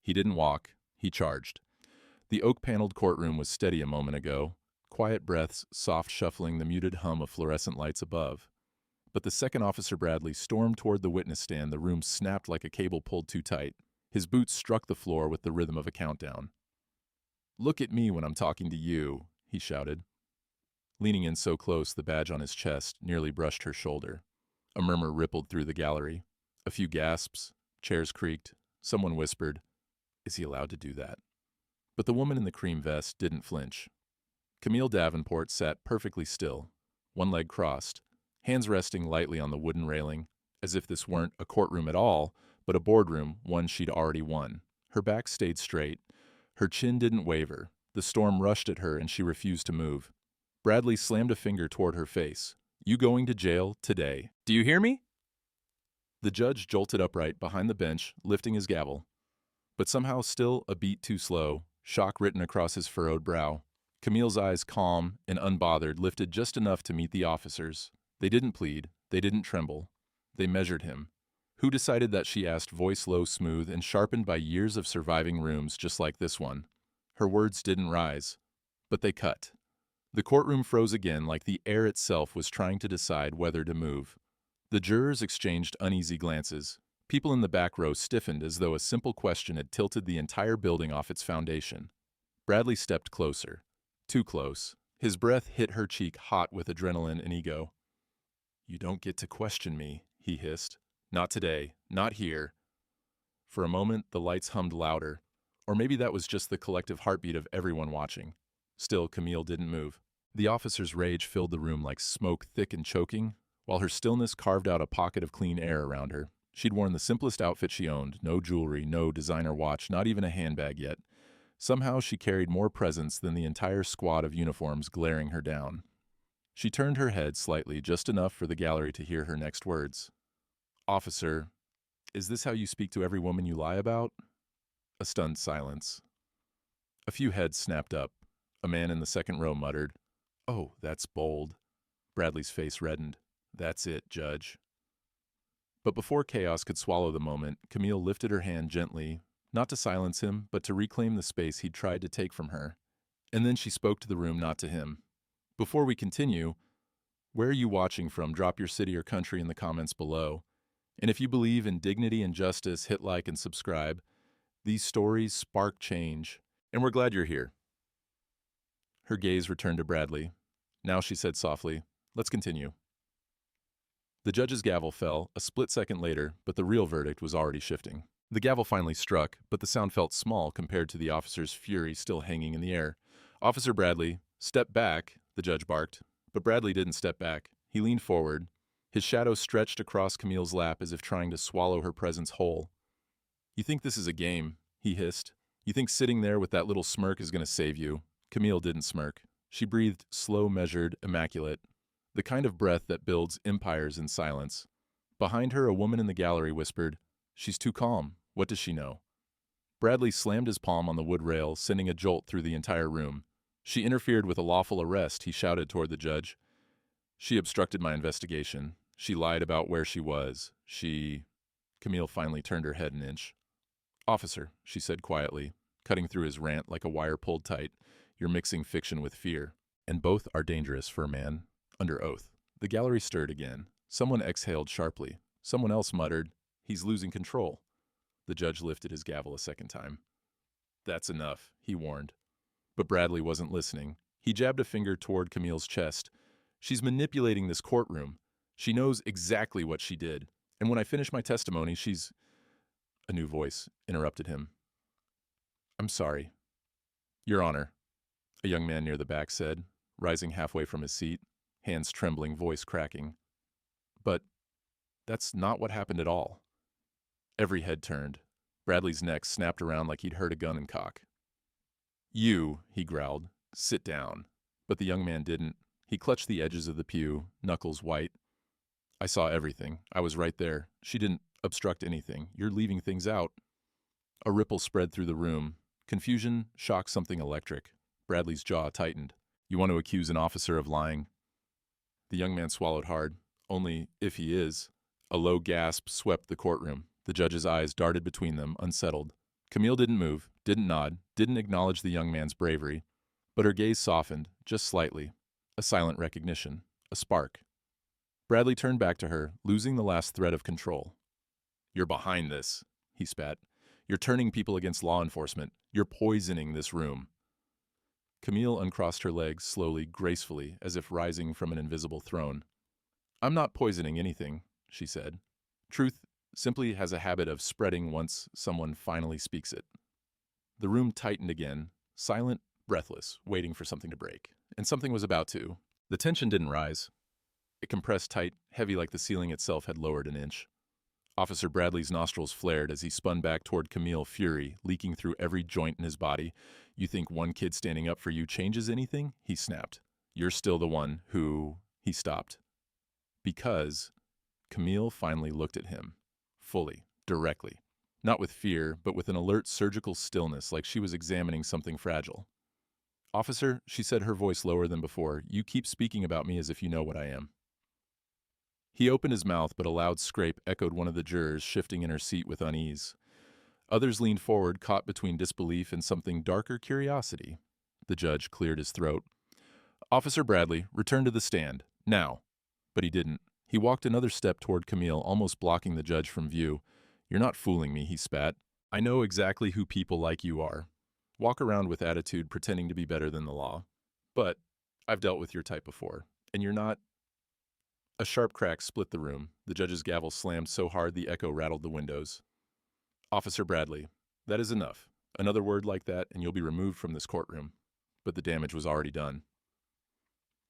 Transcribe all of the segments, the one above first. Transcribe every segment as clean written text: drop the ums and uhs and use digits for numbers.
He didn't walk, he charged. The oak-paneled courtroom was steady a moment ago, quiet breaths soft shuffling the muted hum of fluorescent lights above. But the second Officer Bradley stormed toward the witness stand, the room snapped like a cable pulled too tight. His boots struck the floor with the rhythm of a countdown. "Look at me when I'm talking to you," he shouted. Leaning in so close, the badge on his chest nearly brushed her shoulder. A murmur rippled through the gallery. A few gasps, chairs creaked. Someone whispered, "Is he allowed to do that?" But the woman in the cream vest didn't flinch. Camille Davenport sat perfectly still, one leg crossed, hands resting lightly on the wooden railing, as if this weren't a courtroom at all, but a boardroom, one she'd already won. Her back stayed straight. Her chin didn't waver. The storm rushed at her and she refused to move. Bradley slammed a finger toward her face. "You going to jail today. Do you hear me?" The judge jolted upright behind the bench, lifting his gavel. But somehow still a beat too slow, shock written across his furrowed brow. Camille's eyes, calm and unbothered, lifted just enough to meet the officer's. They didn't plead. They didn't tremble. They measured him. Who decided that, she asked, voice low, smooth, and sharpened by years of surviving rooms just like this one. Her words didn't rise, but they cut. The courtroom froze again, like the air itself was trying to decide whether to move. The jurors exchanged uneasy glances. People in the back row stiffened as though a simple question had tilted the entire building off its foundation. Bradley stepped closer. Too close. His breath hit her cheek hot with adrenaline and ego. "You don't get to question me," he hissed. "Not today. Not here." For a moment, the lights hummed louder. Or maybe that was just the collective heartbeat of everyone watching. Still, Camille didn't move. The officer's rage filled the room like smoke, thick and choking, while her stillness carved out a pocket of clean air around her. She'd worn the simplest outfit she owned, no jewelry, no designer watch, not even a handbag yet. Somehow she carried more presence than the entire squad of uniforms glaring her down. She turned her head slightly, just enough for the gallery to hear her next words. "Officer, is this how you speak to every woman you lie about?" A stunned silence. A few heads snapped up. A man in the second row muttered, "Oh, that's bold." Bradley's face reddened. "That's it, Judge." But before chaos could swallow the moment, Camille lifted her hand gently, not to silence him, but to reclaim the space he'd tried to take from her. And then she spoke to the room, not to him. "Before we continue, where are you watching from? Drop your city or country in the comments below. And if you believe in dignity and justice, hit like and subscribe. These stories spark change, and we're glad you're here." Her gaze returned to Bradley. Now she said softly, "Let's continue." The judge's gavel fell a split second later, but the real verdict was already shifting. The gavel finally struck, but the sound felt small compared to the officer's fury still hanging in the air. "Officer Bradley, step back," the judge barked. But Bradley didn't step back. He leaned forward. His shadow stretched across Camille's lap as if trying to swallow her presence whole. "You think this is a game," he hissed. "You think sitting there with that little smirk is going to save you." Camille didn't smirk. She breathed slow, measured, immaculate. The kind of breath that builds empires in silence. Behind her, a woman in the gallery whispered, "She's too calm. What does she know?" Bradley slammed his palm on the wood rail, sending a jolt through the entire room. "She interfered with a lawful arrest," he shouted toward the judge. "She obstructed my investigation. She lied about where she was. Camille finally turned her head an inch. "Officer," she said quietly, cutting through his rant like a wire pulled tight, "you're mixing fiction with fear. And both are dangerous for a man. Under oath." The gallery stirred again. Someone exhaled sharply. Someone else muttered, "He's losing control." The judge lifted his gavel a second time. "That's enough," he warned. But Bradley wasn't listening. He jabbed a finger toward Camille's chest. "She's manipulating this courtroom. She knows exactly what she did. And when I finish my testimony, she's—" A new voice interrupted him. "I'm sorry." "Your Honor," a young man near the back said, rising halfway from his seat, hands trembling, voice cracking. "But that's not what happened at all." Every head turned. Bradley's neck snapped around like he'd heard a gun in cock. "You," he growled, "sit down." But the young man didn't. He clutched the edges of the pew, knuckles white. "I saw everything. I was right there. She didn't obstruct anything. You're leaving things out." A ripple spread through the room. Confusion, shock, something electric. Bradley's jaw tightened. "You want to accuse an officer of lying?" The young man swallowed hard. "Only if he is." A low gasp swept the courtroom. The judge's eyes darted between them, unsettled. Camille didn't move, didn't nod, didn't acknowledge the young man's bravery, but her gaze softened, just slightly. A silent recognition. A spark. Bradley turned back to her, losing the last thread of control. "You're behind this," he spat. "You're turning people against law enforcement. You're poisoning this room." Camille uncrossed her legs slowly, gracefully, as if rising from an invisible throne. "I'm not poisoning anything," she said. "Truth simply has a habit of spreading once someone finally speaks it." The room tightened again, silent, breathless, waiting for something to break. And something was about to. The tension didn't rise. It compressed tight, heavy like the ceiling itself had lowered an inch. Officer Bradley's nostrils flared as he spun back toward Camille, fury leaking through every joint in his body. "You think one kid standing up for you changes anything?" he snapped. "You're still the one who—" He stopped. Because Camille finally looked at him. Fully, directly. Not with fear, but with an alert surgical stillness, like she was examining something fragile. "Officer," she said, her voice lower than before, "you keep speaking about me as if you know what I am." He opened his mouth, but a loud scrape echoed one of the jurors, shifting in her seat with unease. Others leaned forward, caught between disbelief and something darker curiosity. The judge cleared his throat. "Officer Bradley, return to the stand. Now." But he didn't. He walked another step toward Camille, almost blocking the judge from view. "You're not fooling me," he spat. "I know exactly who people like you are. Walk around with attitude, pretending to be better than the law. But I've dealt with your type before, and you're not—" A sharp crack split the room. The judge's gavel slammed so hard the echo rattled the windows. "Officer Bradley, that is enough. Another word like that, and you'll be removed from this courtroom." But the damage was already done.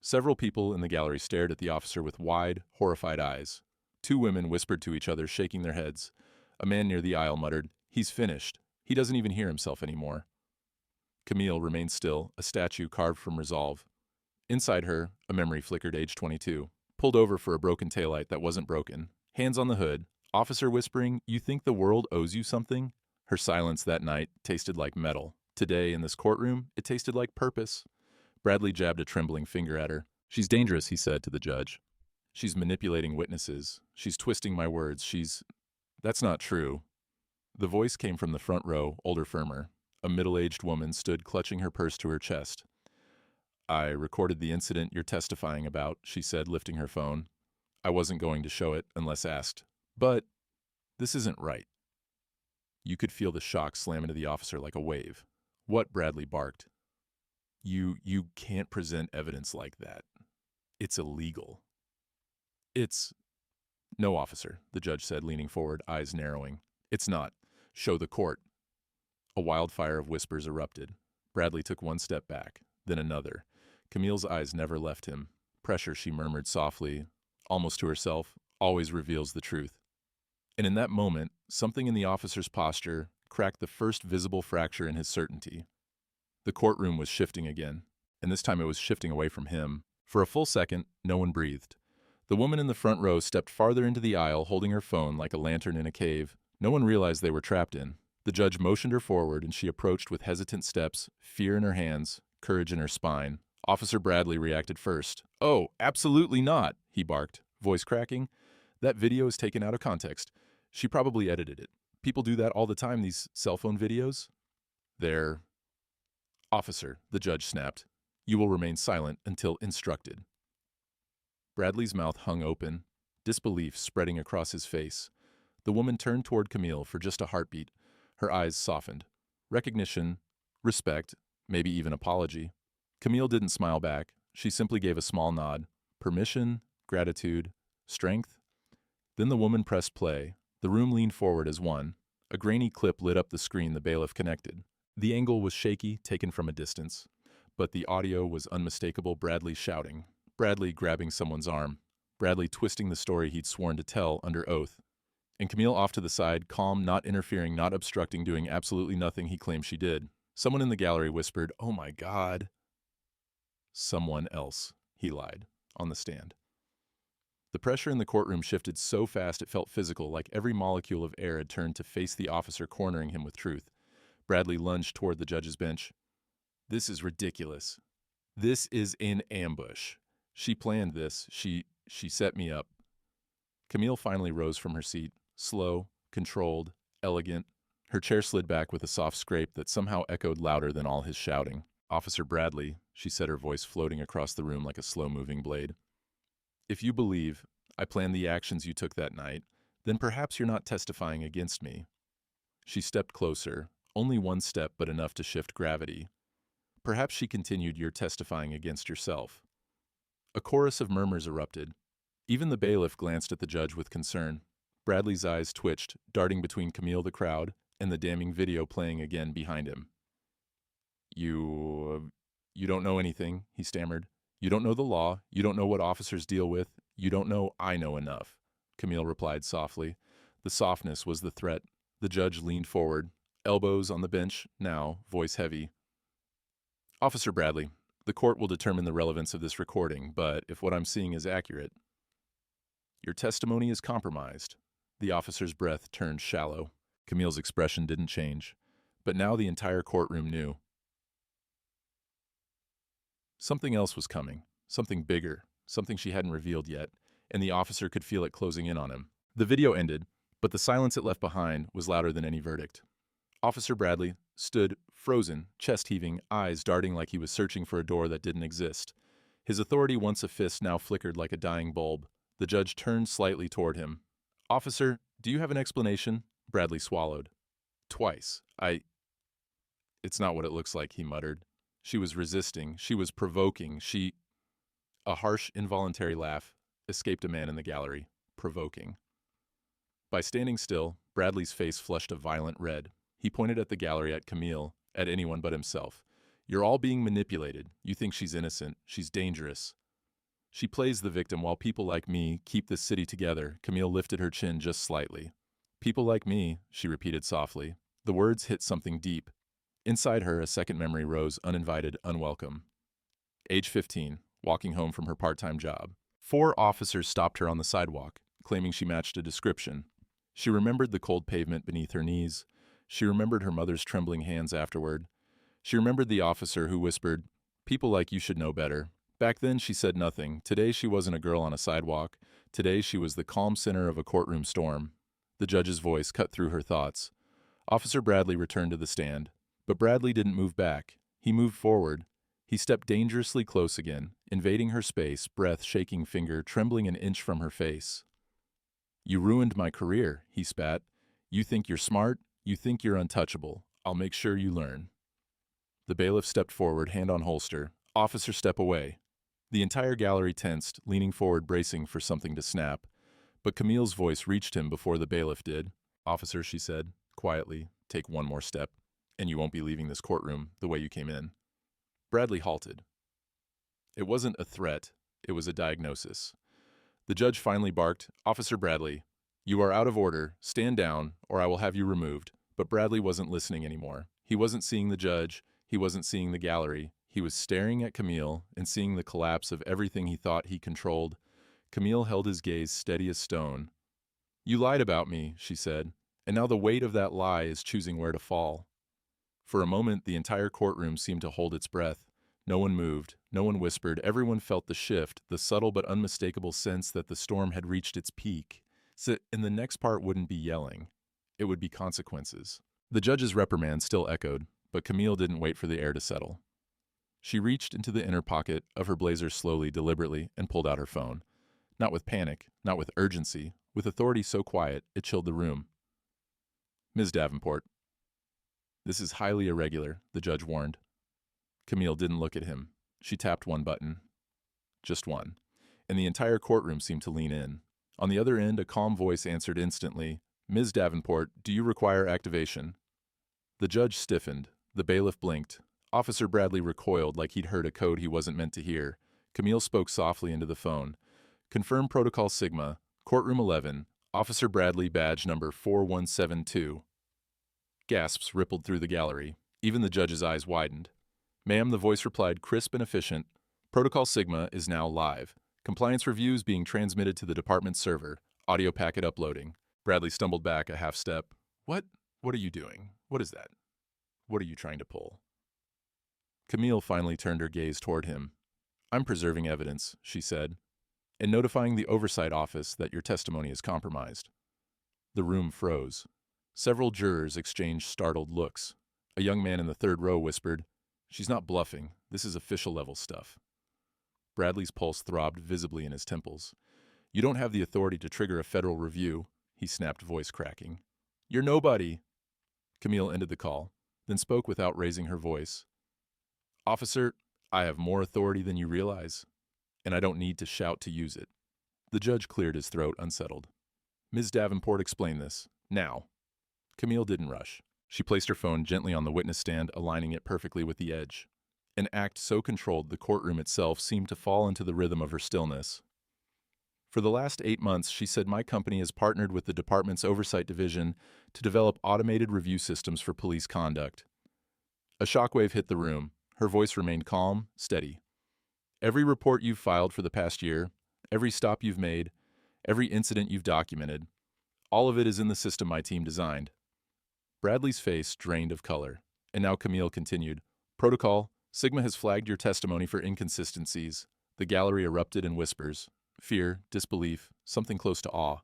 Several people in the gallery stared at the officer with wide, horrified eyes. Two women whispered to each other, shaking their heads. A man near the aisle muttered, "He's finished. He doesn't even hear himself anymore." Camille remained still, a statue carved from resolve. Inside her, a memory flickered, age 22. Pulled over for a broken taillight that wasn't broken. Hands on the hood. Officer whispering, "You think the world owes you something?" Her silence that night tasted like metal. Today, in this courtroom, it tasted like purpose. Bradley jabbed a trembling finger at her. "She's dangerous," he said to the judge. "She's manipulating witnesses. She's twisting my words. That's not true." The voice came from the front row, older, firmer. A middle-aged woman stood clutching her purse to her chest. "I recorded the incident you're testifying about," she said, lifting her phone. "I wasn't going to show it unless asked. But this isn't right." You could feel the shock slam into the officer like a wave. "What?" Bradley barked. You can't present evidence like that. It's illegal." "No, officer," the judge said, leaning forward, eyes narrowing. "It's not. Show the court." A wildfire of whispers erupted. Bradley took one step back, then another. Camille's eyes never left him. "Pressure," she murmured softly, almost to herself, "always reveals the truth." And in that moment, something in the officer's posture cracked the first visible fracture in his certainty. The courtroom was shifting again, and this time it was shifting away from him. For a full second, no one breathed. The woman in the front row stepped farther into the aisle, holding her phone like a lantern in a cave. No one realized they were trapped in. The judge motioned her forward, and she approached with hesitant steps, fear in her hands, courage in her spine. Officer Bradley reacted first. "Oh, absolutely not," he barked, voice cracking. "That video is taken out of context. She probably edited it. People do that all the time, these cell phone videos." "They're—" "Officer," the judge snapped, "you will remain silent until instructed." Bradley's mouth hung open, disbelief spreading across his face. The woman turned toward Camille for just a heartbeat. Her eyes softened. Recognition, respect, maybe even apology. Camille didn't smile back. She simply gave a small nod. Permission, gratitude, strength. Then the woman pressed play. The room leaned forward as one. A grainy clip lit up the screen the bailiff connected. The angle was shaky, taken from a distance. But the audio was unmistakable. Bradley shouting. Bradley grabbing someone's arm. Bradley twisting the story he'd sworn to tell under oath. And Camille off to the side, calm, not interfering, not obstructing, doing absolutely nothing he claimed she did. Someone in the gallery whispered, "Oh my God." "Someone else," he lied, on the stand. The pressure in the courtroom shifted so fast it felt physical, like every molecule of air had turned to face the officer cornering him with truth. Bradley lunged toward the judge's bench. "This is ridiculous. This is an ambush. She planned this. She set me up." Camille finally rose from her seat, slow, controlled, elegant, Her chair slid back with a soft scrape that somehow echoed louder than all his shouting. "Officer Bradley," she said, her voice floating across the room like a slow-moving blade. "If you believe I planned the actions you took that night, then perhaps you're not testifying against me." She stepped closer, only one step but enough to shift gravity. "Perhaps," she continued, "you're testifying against yourself." A chorus of murmurs erupted. Even the bailiff glanced at the judge with concern. Bradley's eyes twitched, darting between Camille, the crowd, and the damning video playing again behind him. You don't know anything," he stammered. "You don't know the law, you don't know what officers deal with, you don't know I know enough," Camille replied softly. The softness was the threat. The judge leaned forward, elbows on the bench, now, voice heavy. "Officer Bradley, the court will determine the relevance of this recording, but if what I'm seeing is accurate, your testimony is compromised." The officer's breath turned shallow. Camille's expression didn't change, but now the entire courtroom knew. Something else was coming, something bigger, something she hadn't revealed yet, and the officer could feel it closing in on him. The video ended, but the silence it left behind was louder than any verdict. Officer Bradley stood frozen, chest heaving, eyes darting like he was searching for a door that didn't exist. His authority, once a fist, now flickered like a dying bulb. The judge turned slightly toward him. "Officer, do you have an explanation?" Bradley swallowed. "Twice. It's not what it looks like," he muttered. She was resisting. She was provoking. A harsh, involuntary laugh escaped a man in the gallery. Provoking. By standing still, Bradley's face flushed a violent red. He pointed at the gallery, at Camille, at anyone but himself. "You're all being manipulated. You think she's innocent. She's dangerous. She plays the victim while people like me keep this city together." Camille lifted her chin just slightly. "People like me," she repeated softly. The words hit something deep. Inside her, a second memory rose, uninvited, unwelcome. Age 15, walking home from her part-time job. 4 officers stopped her on the sidewalk, claiming she matched a description. She remembered the cold pavement beneath her knees. She remembered her mother's trembling hands afterward. She remembered the officer who whispered, "People like you should know better." Back then she said nothing. Today she wasn't a girl on a sidewalk. Today she was the calm center of a courtroom storm. The judge's voice cut through her thoughts. Officer Bradley returned to the stand. But Bradley didn't move back. He moved forward. He stepped dangerously close again, invading her space, breath, shaking finger, trembling an inch from her face. "You ruined my career," he spat. "You think you're smart? You think you're untouchable. I'll make sure you learn." The bailiff stepped forward, hand on holster. "Officer, step away." The entire gallery tensed, leaning forward, bracing for something to snap. But Camille's voice reached him before the bailiff did. "Officer," she said, quietly, "take one more step, and you won't be leaving this courtroom the way you came in." Bradley halted. It wasn't a threat, it was a diagnosis. The judge finally barked, "Officer Bradley, you are out of order. Stand down, or I will have you removed." But Bradley wasn't listening anymore. He wasn't seeing the judge. He wasn't seeing the gallery. He was staring at Camille and seeing the collapse of everything he thought he controlled. Camille held his gaze steady as stone. "You lied about me," she said, "and now the weight of that lie is choosing where to fall." For a moment, the entire courtroom seemed to hold its breath. No one moved, no one whispered. Everyone felt the shift, the subtle but unmistakable sense that the storm had reached its peak. And the next part wouldn't be yelling. It would be consequences. The judge's reprimand still echoed, but Camille didn't wait for the air to settle. She reached into the inner pocket of her blazer slowly, deliberately, and pulled out her phone. Not with panic, not with urgency, with authority so quiet it chilled the room. "Ms. Davenport." "This is highly irregular," the judge warned. Camille didn't look at him. She tapped one button. Just one. And the entire courtroom seemed to lean in. On the other end, a calm voice answered instantly, "Ms. Davenport, do you require activation?" The judge stiffened. The bailiff blinked. Officer Bradley recoiled like he'd heard a code he wasn't meant to hear. Camille spoke softly into the phone. "Confirm Protocol Sigma, Courtroom 11, Officer Bradley, badge number 4172. Gasps rippled through the gallery. Even the judge's eyes widened. "Ma'am," the voice replied, crisp and efficient. "Protocol Sigma is now live. Compliance reviews being transmitted to the department's server. Audio packet uploading." Bradley stumbled back a half step. What are you doing? What is that? What are you trying to pull?" Camille finally turned her gaze toward him. "I'm preserving evidence," she said, "and notifying the oversight office that your testimony is compromised." The room froze. Several jurors exchanged startled looks. A young man in the third row whispered, "She's not bluffing. This is official-level stuff." Bradley's pulse throbbed visibly in his temples. "You don't have the authority to trigger a federal review," he snapped, voice cracking. "You're nobody." Camille ended the call, then spoke without raising her voice. "Officer, I have more authority than you realize, and I don't need to shout to use it." The judge cleared his throat, unsettled. "Ms. Davenport, explain this. Now." Camille didn't rush. She placed her phone gently on the witness stand, aligning it perfectly with the edge. An act so controlled the courtroom itself seemed to fall into the rhythm of her stillness. "For the last 8 months, she said my company has partnered with the department's oversight division to develop automated review systems for police conduct." A shockwave hit the room. Her voice remained calm, steady. "Every report you've filed for the past year, every stop you've made, every incident you've documented, all of it is in the system my team designed." Bradley's face drained of color, and now Camille continued, "Protocol, Sigma has flagged your testimony for inconsistencies." The gallery erupted in whispers. Fear, disbelief, something close to awe.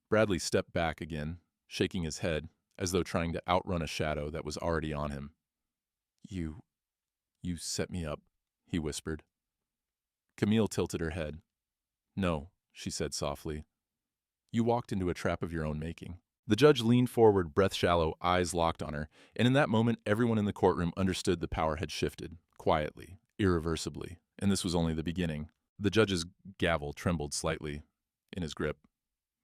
Bradley stepped back again, shaking his head, as though trying to outrun a shadow that was already on him. You set me up," he whispered. Camille tilted her head. "No," she said softly. "You walked into a trap of your own making." The judge leaned forward, breath shallow, eyes locked on her, and in that moment everyone in the courtroom understood the power had shifted, quietly, irreversibly, and this was only the beginning. The judge's gavel trembled slightly in his grip.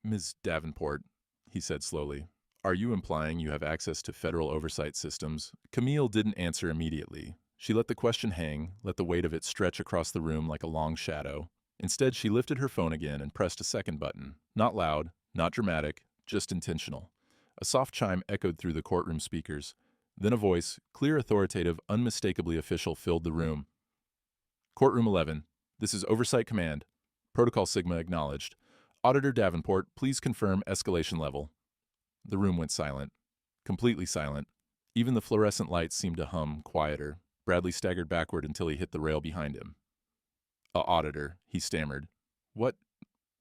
"Ms. Davenport," he said slowly, "are you implying you have access to federal oversight systems?" Camille didn't answer immediately. She let the question hang, let the weight of it stretch across the room like a long shadow. Instead, she lifted her phone again and pressed a second button. Not loud, not dramatic, just intentional. A soft chime echoed through the courtroom speakers. Then a voice, clear, authoritative, unmistakably official, filled the room. "Courtroom 11. This is Oversight Command. Protocol Sigma acknowledged. Auditor Davenport, please confirm escalation level." The room went silent. Completely silent. Even the fluorescent lights seemed to hum, quieter. Bradley staggered backward until he hit the rail behind him. Auditor," he stammered. What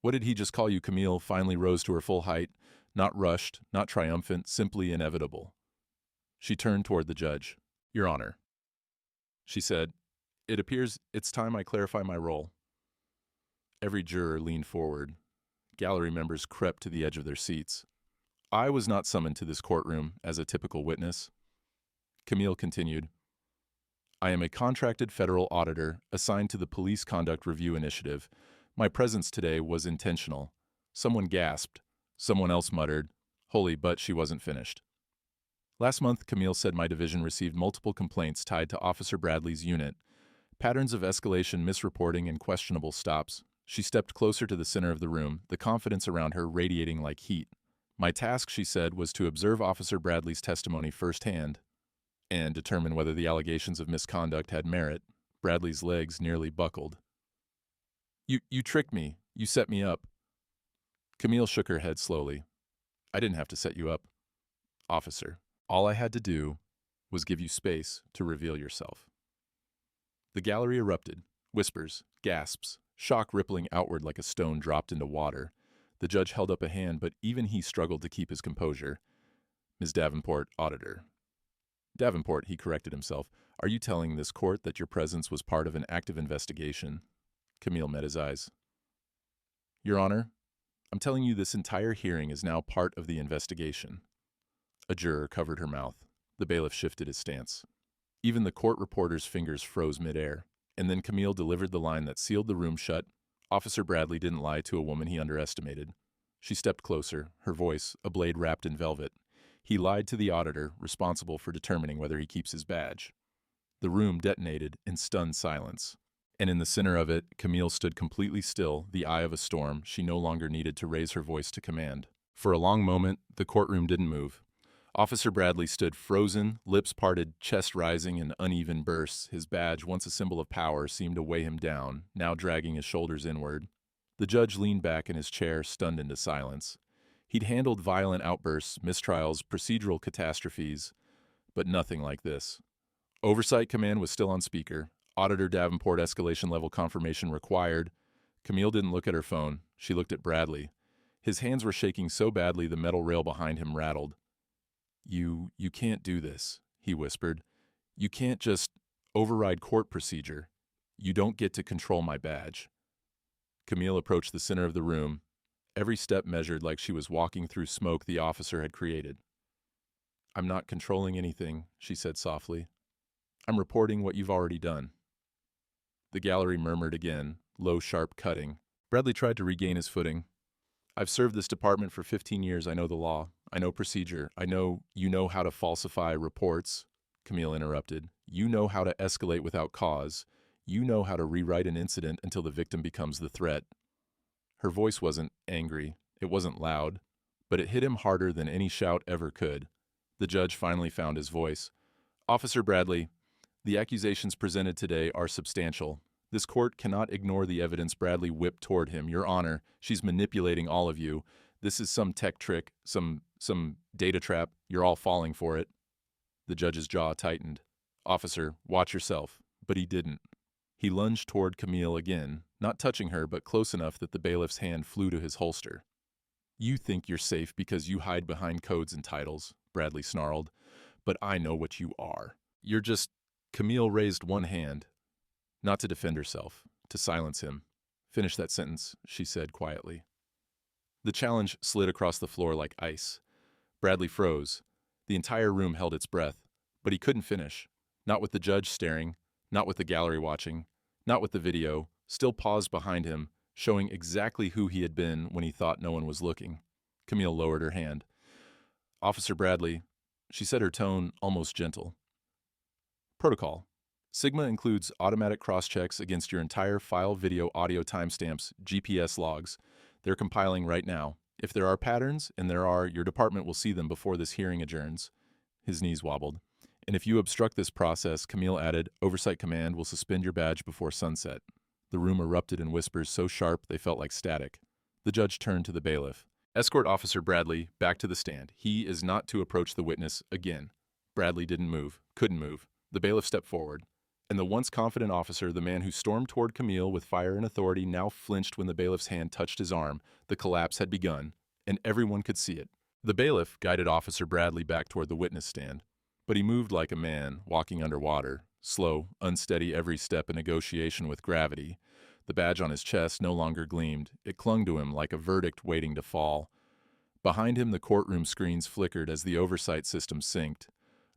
did he just call you?" Camille finally rose to her full height, not rushed, not triumphant, simply inevitable. She turned toward the judge. "Your Honor," she said, "it appears it's time I clarify my role." Every juror leaned forward. Gallery members crept to the edge of their seats. "I was not summoned to this courtroom as a typical witness." Camille continued, "I am a contracted federal auditor assigned to the Police Conduct Review Initiative. My presence today was intentional." Someone gasped. Someone else muttered, "Holy, but she wasn't finished." "Last month," Camille said, "my division received multiple complaints tied to Officer Bradley's unit. Patterns of escalation, misreporting, and questionable stops." She stepped closer to the center of the room, the confidence around her radiating like heat. "My task," she said, "was to observe Officer Bradley's testimony firsthand and determine whether the allegations of misconduct had merit." Bradley's legs nearly buckled. You tricked me. You set me up." Camille shook her head slowly. "I didn't have to set you up, officer. All I had to do was give you space to reveal yourself." The gallery erupted. Whispers, gasps, shock rippling outward like a stone dropped into water. The judge held up a hand, but even he struggled to keep his composure. "Ms. Davenport, auditor." "Davenport," he corrected himself. "Are you telling this court that your presence was part of an active investigation?" Camille met his eyes. "Your Honor, I'm telling you this entire hearing is now part of the investigation." A juror covered her mouth. The bailiff shifted his stance. Even the court reporter's fingers froze midair. And then Camille delivered the line that sealed the room shut. Officer Bradley didn't lie to a woman he underestimated. She stepped closer, her voice a blade wrapped in velvet. "He lied to the auditor, responsible for determining whether he keeps his badge." The room detonated in stunned silence. And in the center of it, Camille stood completely still, the eye of a storm. She no longer needed to raise her voice to command. For a long moment, the courtroom didn't move. Officer Bradley stood frozen, lips parted, chest rising in uneven bursts. His badge, once a symbol of power, seemed to weigh him down, now dragging his shoulders inward. The judge leaned back in his chair, stunned into silence. He'd handled violent outbursts, mistrials, procedural catastrophes, but nothing like this. Oversight Command was still on speaker. Auditor Davenport, escalation level confirmation required. Camille didn't look at her phone. She looked at Bradley. His hands were shaking so badly the metal rail behind him rattled. You can't do this," he whispered. "You can't just override court procedure. You don't get to control my badge." Camille approached the center of the room, every step measured like she was walking through smoke the officer had created. "I'm not controlling anything," she said softly. "I'm reporting what you've already done." The gallery murmured again, low, sharp cutting. Bradley tried to regain his footing. "I've served this department for 15 years. I know the law. I know procedure. I know you know how to falsify reports," Camille interrupted. "You know how to escalate without cause. You know how to rewrite an incident until the victim becomes the threat." Her voice wasn't angry. It wasn't loud. But it hit him harder than any shout ever could. The judge finally found his voice. "Officer Bradley, the accusations presented today are substantial. This court cannot ignore the evidence Bradley whipped toward him. Your Honor, she's manipulating all of you. This is some tech trick, some data trap. You're all falling for it." The judge's jaw tightened. "Officer, watch yourself." But he didn't. He lunged toward Camille again, not touching her, but close enough that the bailiff's hand flew to his holster. "You think you're safe because you hide behind codes and titles," Bradley snarled. "But I know what you are. You're just—" Camille raised one hand, not to defend herself, to silence him. "Finish that sentence," she said quietly. The challenge slid across the floor like ice. Bradley froze. The entire room held its breath, but he couldn't finish. Not with the judge staring, not with the gallery watching, not with the video, still paused behind him, showing exactly who he had been when he thought no one was looking. Camille lowered her hand. "Officer Bradley," she said, her tone almost gentle. "Protocol. Sigma includes automatic cross-checks against your entire file, video, audio timestamps, GPS logs. They're compiling right now. If there are patterns, and there are, your department will see them before this hearing adjourns." His knees wobbled. "And if you obstruct this process," Camille added, "Oversight Command will suspend your badge before sunset." The room erupted in whispers so sharp they felt like static. The judge turned to the bailiff. "Escort Officer Bradley back to the stand. He is not to approach the witness again." Bradley didn't move, couldn't move. The bailiff stepped forward. And the once confident officer, the man who stormed toward Camille with fire and authority, now flinched when the bailiff's hand touched his arm. The collapse had begun, and everyone could see it. The bailiff guided Officer Bradley back toward the witness stand. But he moved like a man, walking underwater, slow, unsteady every step in negotiation with gravity. The badge on his chest no longer gleamed. It clung to him like a verdict waiting to fall. Behind him, the courtroom screens flickered as the oversight system synced.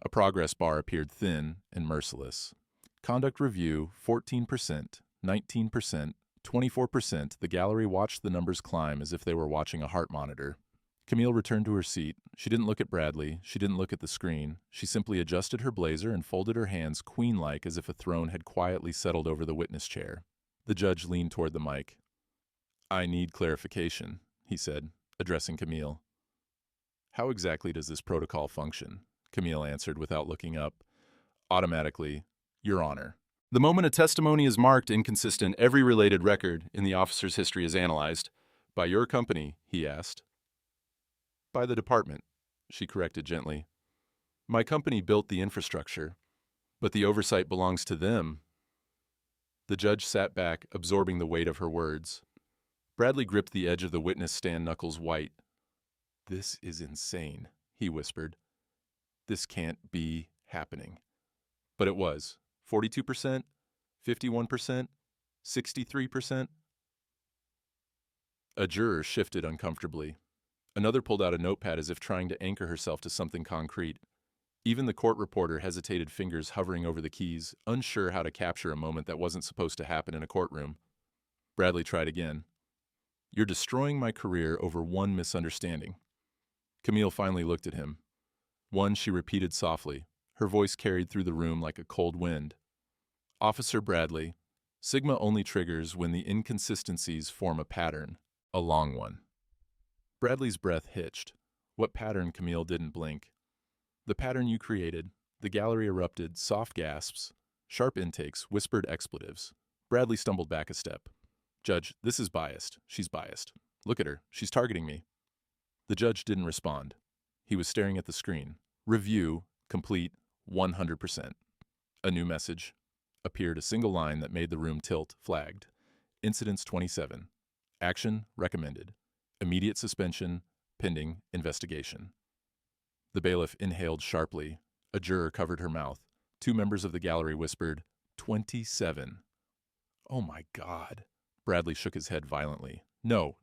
A progress bar appeared thin and merciless. Conduct review, 14%, 19%, 24%. The gallery watched the numbers climb as if they were watching a heart monitor. Camille returned to her seat. She didn't look at Bradley. She didn't look at the screen. She simply adjusted her blazer and folded her hands queen-like as if a throne had quietly settled over the witness chair. The judge leaned toward the mic. "I need clarification," he said, addressing Camille. "How exactly does this protocol function?" Camille answered without looking up. "Automatically, Your Honor. The moment a testimony is marked inconsistent, every related record in the officer's history is analyzed." "By your company?" he asked. "By the department," she corrected gently. "My company built the infrastructure, but the oversight belongs to them." The judge sat back, absorbing the weight of her words. Bradley gripped the edge of the witness stand, knuckles white. "This is insane," he whispered. "This can't be happening." But it was. 42%, 51%, 63%. A juror shifted uncomfortably. Another pulled out a notepad as if trying to anchor herself to something concrete. Even the court reporter hesitated, fingers hovering over the keys, unsure how to capture a moment that wasn't supposed to happen in a courtroom. Bradley tried again. "You're destroying my career over one misunderstanding." Camille finally looked at him. "One," she repeated softly. Her voice carried through the room like a cold wind. "Officer Bradley, Sigma only triggers when the inconsistencies form a pattern, a long one." Bradley's breath hitched. What pattern? Camille didn't blink. "The pattern you created." The gallery erupted, soft gasps, sharp intakes, whispered expletives. Bradley stumbled back a step. "Judge, this is biased. She's biased. Look at her. She's targeting me." The judge didn't respond. He was staring at the screen. "Review, complete, 100%. A new message. Appeared, a single line that made the room tilt, flagged. Incidents 27. Action recommended. Immediate suspension, pending investigation. The bailiff inhaled sharply. A juror covered her mouth. 2 members of the gallery whispered, 27. Oh my God. Bradley shook his head violently. No,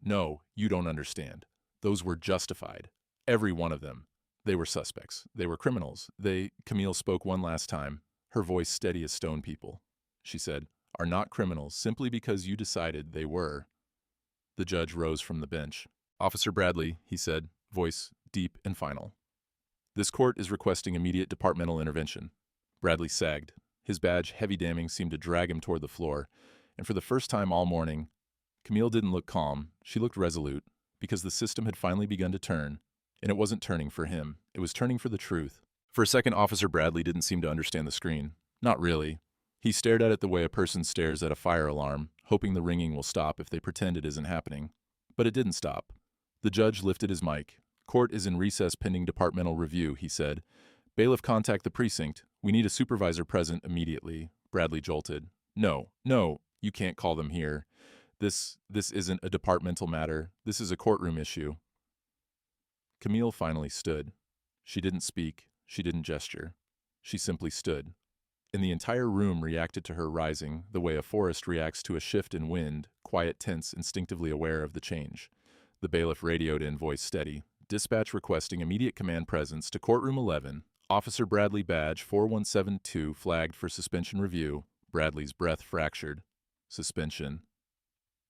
you don't understand. Those were justified. Every one of them. They were suspects. They were criminals. Camille spoke one last time, her voice steady as stone people. She said, are not criminals simply because you decided they were. The judge rose from the bench. Officer Bradley, he said, voice deep and final. This court is requesting immediate departmental intervention. Bradley sagged. His badge, heavy damning, seemed to drag him toward the floor, and for the first time all morning, Camille didn't look calm. She looked resolute, because the system had finally begun to turn, and it wasn't turning for him. It was turning for the truth. For a second, Officer Bradley didn't seem to understand the screen. Not really. He stared at it the way a person stares at a fire alarm, hoping the ringing will stop if they pretend it isn't happening. But it didn't stop. The judge lifted his mic. Court is in recess pending departmental review, he said. Bailiff, contact the precinct. We need a supervisor present immediately. Bradley jolted. No, you can't call them here. This isn't a departmental matter. This is a courtroom issue. Camille finally stood. She didn't speak. She didn't gesture. She simply stood. And the entire room reacted to her rising the way a forest reacts to a shift in wind, quiet, tense, instinctively aware of the change. The bailiff radioed in, voice steady. Dispatch requesting immediate command presence to courtroom 11. Officer Bradley, badge 4172, flagged for suspension review. Bradley's breath fractured. Suspension.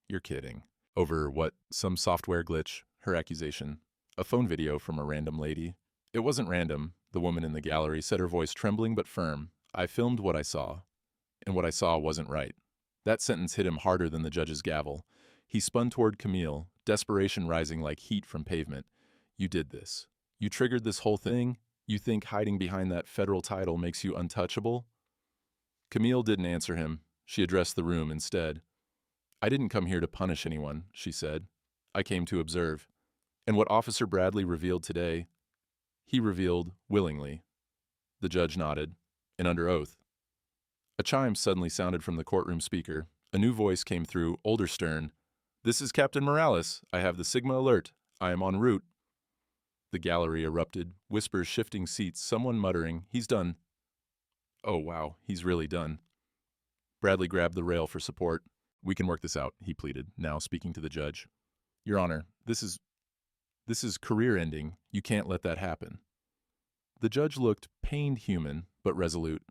You're kidding. Over what? Some software glitch? Her accusation. A phone video from a random lady. It wasn't random, the woman in the gallery said, her voice trembling but firm. I filmed what I saw. And what I saw wasn't right. That sentence hit him harder than the judge's gavel. He spun toward Camille, desperation rising like heat from pavement. You did this. You triggered this whole thing? You think hiding behind that federal title makes you untouchable? Camille didn't answer him. She addressed the room instead. I didn't come here to punish anyone, she said. I came to observe. And what Officer Bradley revealed today, he revealed willingly. The judge nodded, and under oath. A chime suddenly sounded from the courtroom speaker. A new voice came through, older, stern. This is Captain Morales. I have the Sigma alert. I am en route. The gallery erupted, whispers shifting seats, someone muttering, he's done. Oh, wow, he's really done. Bradley grabbed the rail for support. We can work this out, he pleaded, now speaking to the judge. Your Honor, this is career-ending. You can't let that happen. The judge looked pained human, but resolute.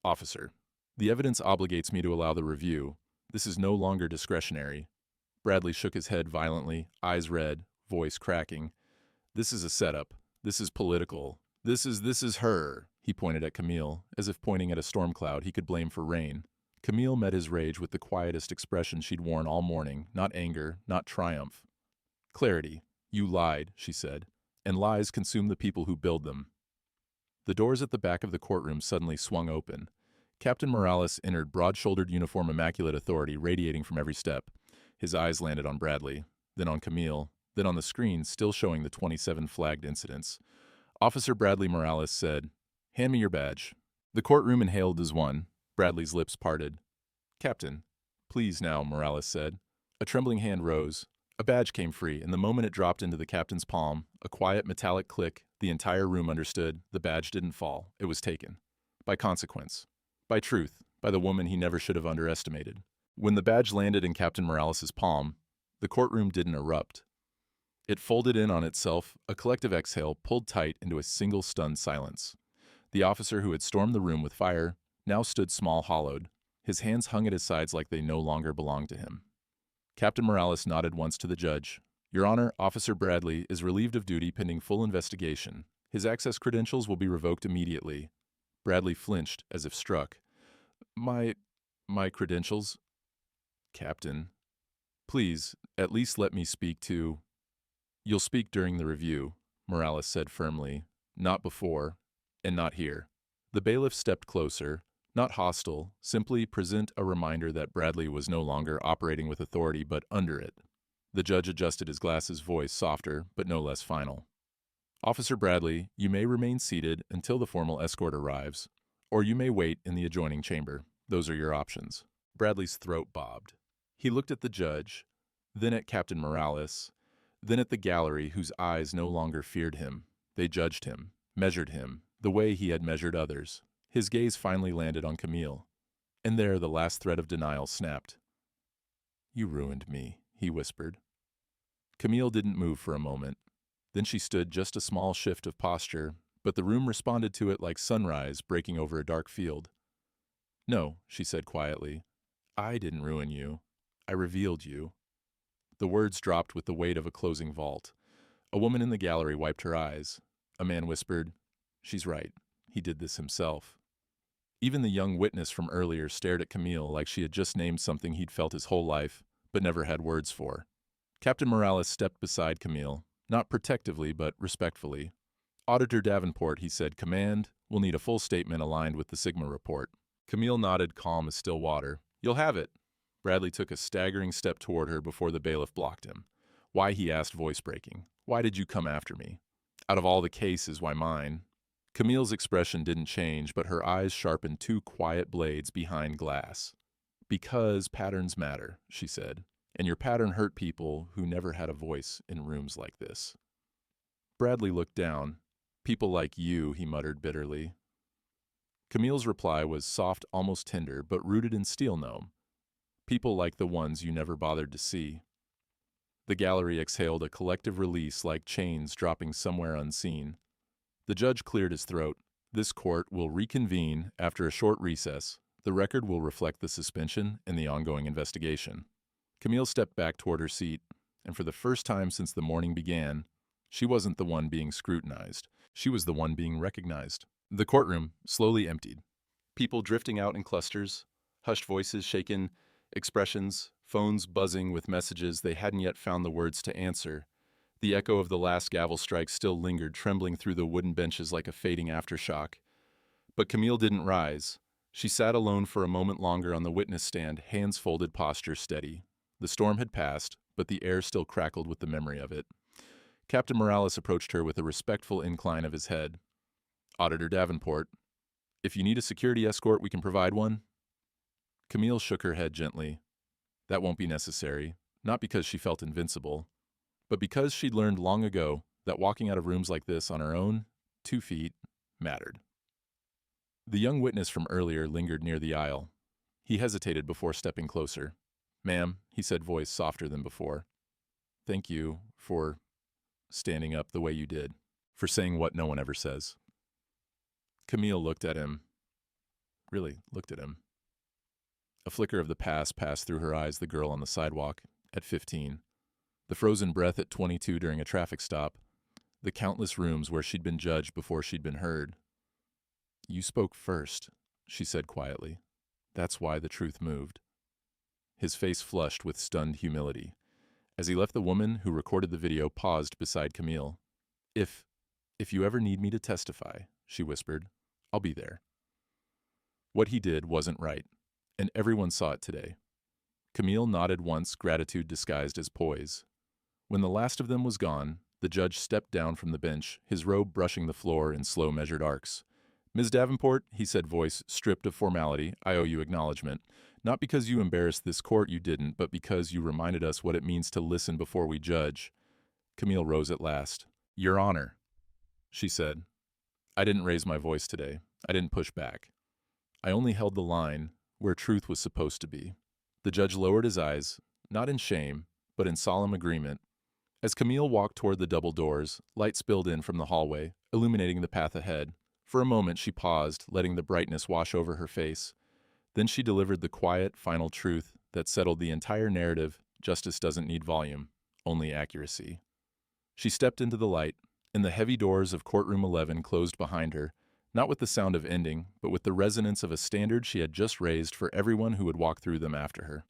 Officer, the evidence obligates me to allow the review. This is no longer discretionary. Bradley shook his head violently, eyes red, voice cracking. This is a setup. This is political. This is her. He pointed at Camille, as if pointing at a storm cloud he could blame for rain. Camille met his rage with the quietest expression she'd worn all morning, not anger, not triumph. Clarity. You lied, she said, and lies consume the people who build them. The doors at the back of the courtroom suddenly swung open. Captain Morales entered, broad-shouldered uniform, immaculate authority radiating from every step. His eyes landed on Bradley, then on Camille, then on the screen still showing the 27 flagged incidents. Officer Bradley Morales said, Hand me your badge. The courtroom inhaled as one. Bradley's lips parted. Captain. Please now, Morales said. A trembling hand rose. A badge came free, and the moment it dropped into the captain's palm, a quiet metallic click, the entire room understood the badge didn't fall. It was taken. By consequence. By truth. By the woman he never should have underestimated. When the badge landed in Captain Morales's palm, the courtroom didn't erupt. It folded in on itself, a collective exhale pulled tight into a single stunned silence. The officer who had stormed the room with fire now stood small, hollowed. His hands hung at his sides like they no longer belonged to him. Captain Morales nodded once to the judge. Your Honor, Officer Bradley is relieved of duty pending full investigation. His access credentials will be revoked immediately. Bradley flinched as if struck. My credentials? Captain. Please, at least let me speak to... You'll speak during the review, Morales said firmly. Not before, and not here. The bailiff stepped closer, not hostile, simply present a reminder that Bradley was no longer operating with authority but under it. The judge adjusted his glasses, voice softer but no less final. Officer Bradley, you may remain seated until the formal escort arrives, or you may wait in the adjoining chamber. Those are your options. Bradley's throat bobbed. He looked at the judge, then at Captain Morales, then at the gallery whose eyes no longer feared him. They judged him, measured him, the way he had measured others. His gaze finally landed on Camille. And there the last thread of denial snapped. "You ruined me," he whispered. Camille didn't move for a moment. Then she stood just a small shift of posture, but the room responded to it like sunrise breaking over a dark field. "No," she said quietly. "I didn't ruin you. I revealed you." The words dropped with the weight of a closing vault. A woman in the gallery wiped her eyes. A man whispered, "She's right. He did this himself." Even the young witness from earlier stared at Camille like she had just named something he'd felt his whole life, but never had words for. Captain Morales stepped beside Camille, not protectively but respectfully. "Auditor Davenport," he said, "Command, we'll need a full statement aligned with the Sigma report." Camille nodded, calm as still water. "You'll have it." Bradley took a staggering step toward her before the bailiff blocked him. "Why?" he asked, voice breaking. "Why did you come after me? Out of all the cases, why mine?" Camille's expression didn't change, but her eyes sharpened two quiet blades behind glass. "Because patterns matter," she said, "and your pattern hurt people who never had a voice in rooms like this." Bradley looked down. "People like you," he muttered bitterly. Camille's reply was soft, almost tender, but rooted in steel gnome. "People like the ones you never bothered to see." The gallery exhaled a collective release like chains dropping somewhere unseen. The judge cleared his throat. "This court will reconvene after a short recess. The record will reflect the suspension and the ongoing investigation." Camille stepped back toward her seat, and for the first time since the morning began, she wasn't the one being scrutinized. She was the one being recognized. The courtroom slowly emptied. People drifting out in clusters, hushed voices shaken, expressions, phones buzzing with messages they hadn't yet found the words to answer. The echo of the last gavel strike still lingered, trembling through the wooden benches like a fading aftershock. But Camille didn't rise. She sat alone for a moment longer on the witness stand, hands folded, posture steady. The storm had passed, but the air still crackled with the memory of it. Captain Morales approached her with a respectful incline of his head. "Auditor Davenport, if you need a security escort, we can provide one." Camille shook her head gently. That won't be necessary, not because she felt invincible, but because she'd learned long ago that walking out of rooms like this on her own, 2 feet, mattered. The young witness from earlier lingered near the aisle. He hesitated before stepping closer. "Ma'am," he said, voice softer than before. "Thank you for standing up the way you did, for saying what no one ever says." Camille looked at him. Really looked at him. A flicker of the past passed through her eyes, the girl on the sidewalk, at 15. The frozen breath at 22 during a traffic stop. The countless rooms where she'd been judged before she'd been heard. "You spoke first," she said quietly. "That's why the truth moved." His face flushed with stunned humility. As he left, the woman who recorded the video paused beside Camille. If you ever need me to testify," she whispered, "I'll be there." What he did wasn't right, and everyone saw it today. Camille nodded once, gratitude disguised as poise. When the last of them was gone, the judge stepped down from the bench, his robe brushing the floor in slow measured arcs. "Ms. Davenport," he said, voice stripped of formality, "I owe you acknowledgement. Not because you embarrassed this court, you didn't, but because you reminded us what it means to listen before we judge." Camille rose at last. "Your Honor," she said. "I didn't raise my voice today. I didn't push back. I only held the line where truth was supposed to be." The judge lowered his eyes, not in shame, but in solemn agreement. As Camille walked toward the double doors, light spilled in from the hallway, illuminating the path ahead. For a moment she paused, letting the brightness wash over her face. Then she delivered the quiet, final truth that settled the entire narrative: justice doesn't need volume, only accuracy. She stepped into the light, and the heavy doors of courtroom 11 closed behind her, not with the sound of ending, but with the resonance of a standard she had just raised for everyone who would walk through them after her.